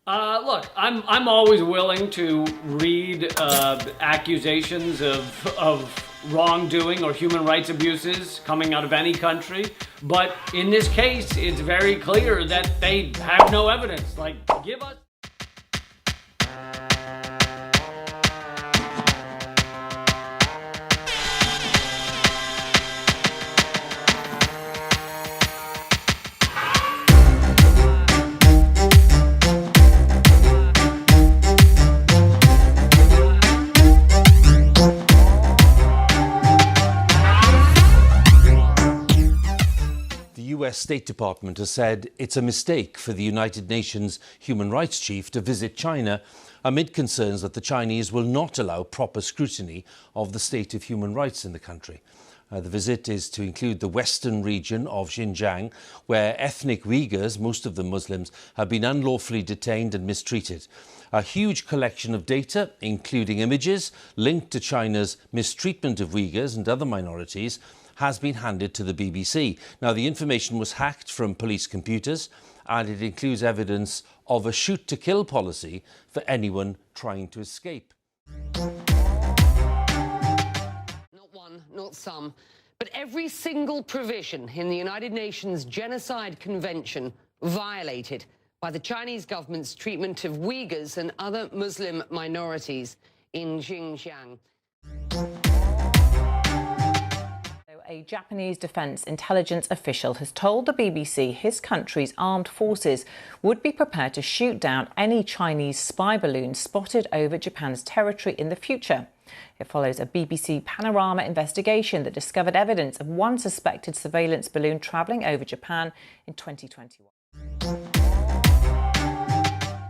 Look, I'm always willing to read accusations of wrongdoing or human rights abuses coming out of any country, but in this case, it's very clear that they have no evidence. Like, give us. The US State Department has said it's a mistake for the United Nations human rights chief to visit China amid concerns that the Chinese will not allow proper scrutiny of the state of human rights in the country. The visit is to include the western region of Xinjiang, where ethnic Uyghurs, most of them Muslims, have been unlawfully detained and mistreated. A huge collection of data, including images linked to China's mistreatment of Uyghurs and other minorities, has been handed to the BBC. Now, the information was hacked from police computers, and it includes evidence of a shoot-to-kill policy for anyone trying to escape. Not one, not some, but every single provision in the United Nations Genocide Convention violated by the Chinese government's treatment of Uyghurs and other Muslim minorities in Xinjiang. A Japanese defense intelligence official has told the BBC his country's armed forces would be prepared to shoot down any Chinese spy balloons spotted over Japan's territory in the future. It follows a BBC Panorama investigation that discovered evidence of one suspected surveillance balloon travelling over Japan in 2021.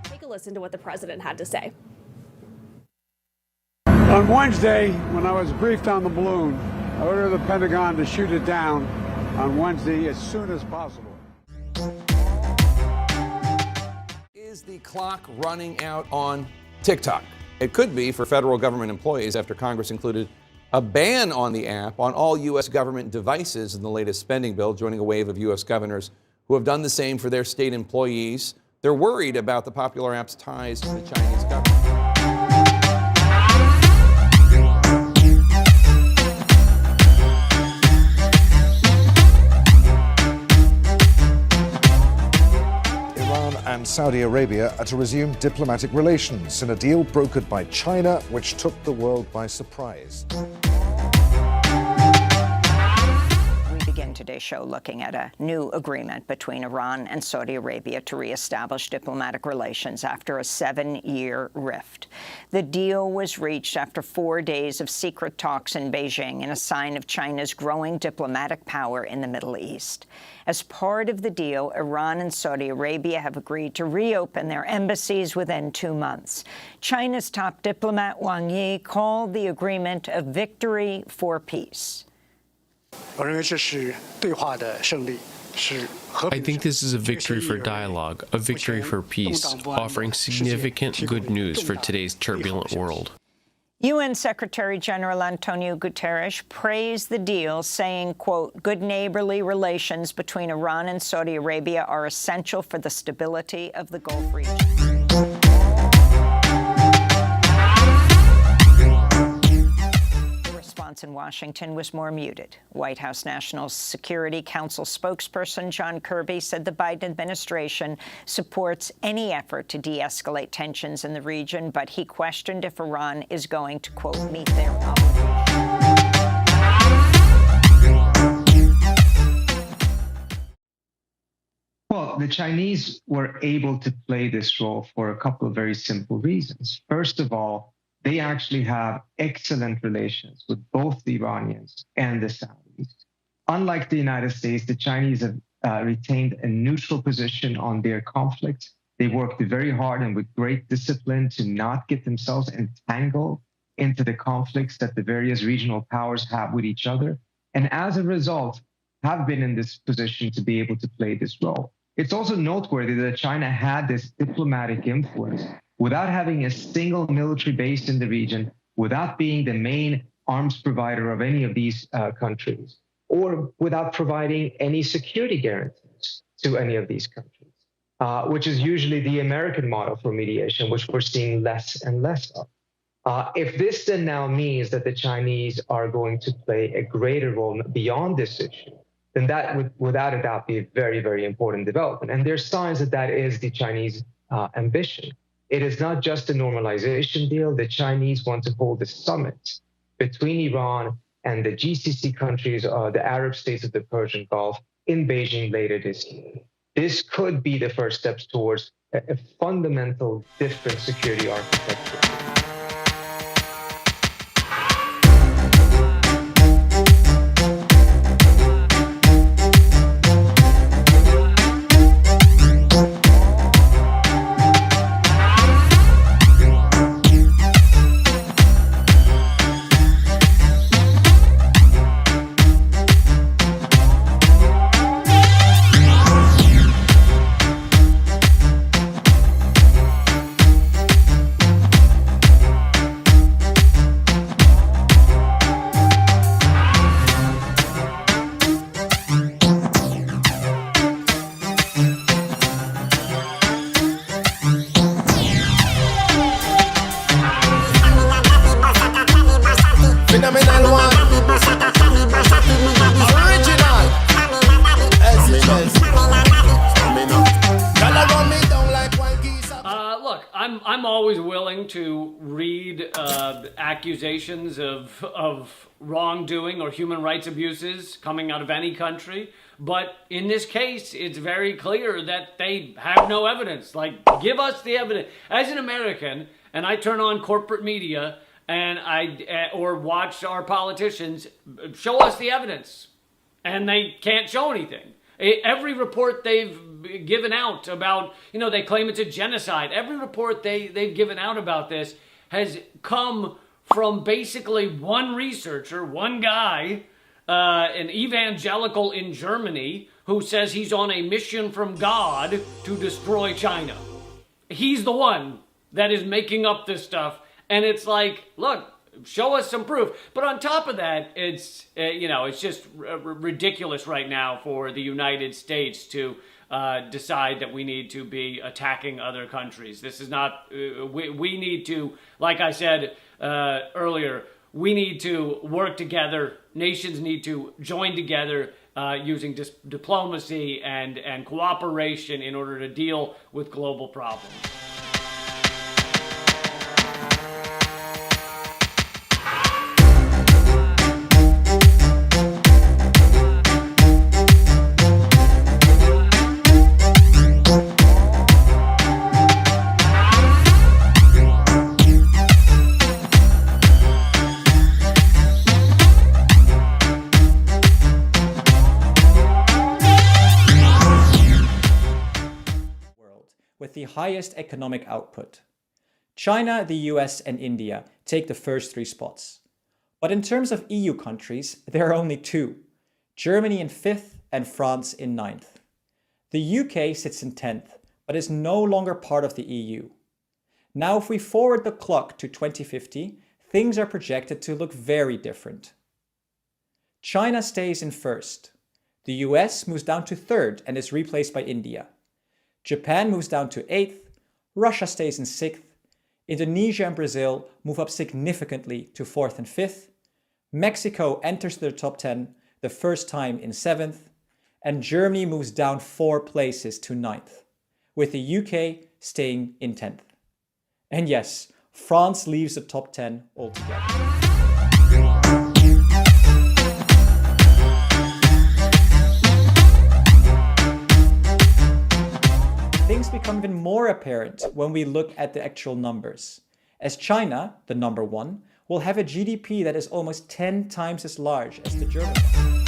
Take a listen to what the president had to say. On Wednesday, when I was briefed on the balloon, I ordered the Pentagon to shoot it down on Wednesday as soon as possible. Is the clock running out on TikTok? It could be for federal government employees after Congress included a ban on the app on all U.S. government devices in the latest spending bill, joining a wave of U.S. governors who have done the same for their state employees. They're worried about the popular app's ties to the Chinese government. And Saudi Arabia are to resume diplomatic relations in a deal brokered by China, which took the world by surprise. We begin today's show looking at a new agreement between Iran and Saudi Arabia to reestablish diplomatic relations after a 7-year rift. The deal was reached after 4 days of secret talks in Beijing in a sign of China's growing diplomatic power in the Middle East. As part of the deal, Iran and Saudi Arabia have agreed to reopen their embassies within 2 months. China's top diplomat Wang Yi called the agreement a victory for peace. I think this is a victory for dialogue, a victory for peace, offering significant good news for today's turbulent world. UN Secretary General Antonio Guterres praised the deal, saying, quote, good neighborly relations between Iran and Saudi Arabia are essential for the stability of the Gulf region. The response in Washington was more muted. White House National Security Council spokesperson John Kirby said the Biden administration supports any effort to de-escalate tensions in the region, but he questioned if Iran is going to, quote, meet their obligations. Well, the Chinese were able to play this role for a couple of very simple reasons. First of all, they actually have excellent relations with both the Iranians and the Saudis. Unlike the United States, the Chinese have retained a neutral position on their conflict. They worked very hard and with great discipline to not get themselves entangled into the conflicts that the various regional powers have with each other. And as a result, have been in this position to be able to play this role. It's also noteworthy that China had this diplomatic influence without having a single military base in the region, without being the main arms provider of any of these countries, or without providing any security guarantees to any of these countries. which is usually the American model for mediation, which we're seeing less and less of. If this then now means that the Chinese are going to play a greater role beyond this issue, then that would without a doubt be a very, very important development. And there's signs that that is the Chinese ambition. It is not just a normalization deal. The Chinese want to hold a summit between Iran and the GCC countries, the Arab states of the Persian Gulf, in Beijing later this year. This could be the first steps towards a fundamental different security architecture. I'm always willing to read accusations of wrongdoing or human rights abuses coming out of any country. But in this case, it's very clear that they have no evidence. Like, give us the evidence. As an American, and I turn on corporate media and or watch our politicians, show us the evidence. And they can't show anything. Every report they've given out about, they claim it's a genocide. Every report they've given out about this has come from basically one researcher, one guy, an evangelical in Germany, who says he's on a mission from God to destroy China. He's the one that is making up this stuff. And it's like, look, show us some proof. But on top of that, it's just ridiculous right now for the United States to decide that we need to be attacking other countries. This is not, we need to, like I said earlier, we need to work together. Nations need to join together using diplomacy and cooperation in order to deal with global problems. With the highest economic output. China, the US, and India take the first 3 spots. But in terms of EU countries, there are only 2, Germany in 5th and France in 9th. The UK sits in 10th, but is no longer part of the EU. Now, if we forward the clock to 2050, things are projected to look very different. China stays in 1st. The US moves down to 3rd and is replaced by India. Japan moves down to 8th, Russia stays in 6th, Indonesia and Brazil move up significantly to 4th and 5th, Mexico enters the top 10 the first time in 7th, and Germany moves down 4 places to 9th, with the UK staying in 10th. And yes, France leaves the top 10 altogether. Things become even more apparent when we look at the actual numbers, as China, the number 1, will have a GDP that is almost 10 times as large as the German one.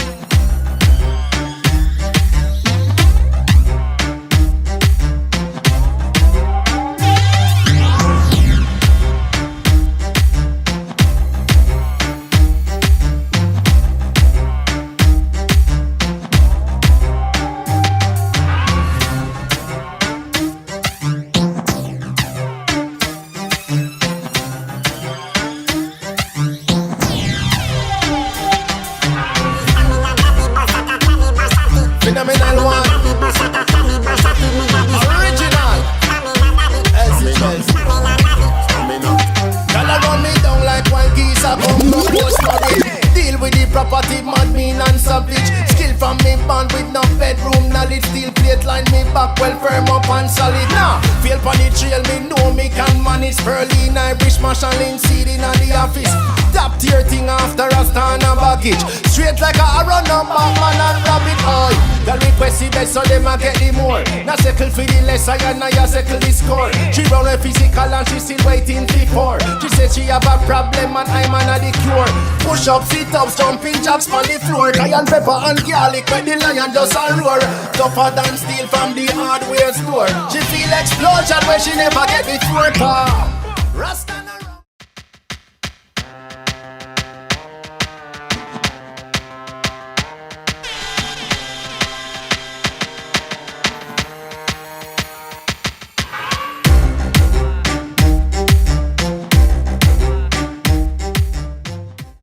up and solid. Nah, feel pon the trail, me know me can manage. Berlin, Irish, Marshall, Linseed in the office. Top tier thing after a stand and baggage. Straight like a run up, man and rabbit. Oi, the request the best so them a get the more. Now settle for the less, I and I settle the score. She run a physical and she still waiting for 4. She said she have a problem and I'm on the cure. Push up, sit ups, jumping jacks on the floor. Cayenne pepper and garlic when the lion just a roar. Tougher than steel from the hardware store. She feel explosion when she never get the torque. Rasta.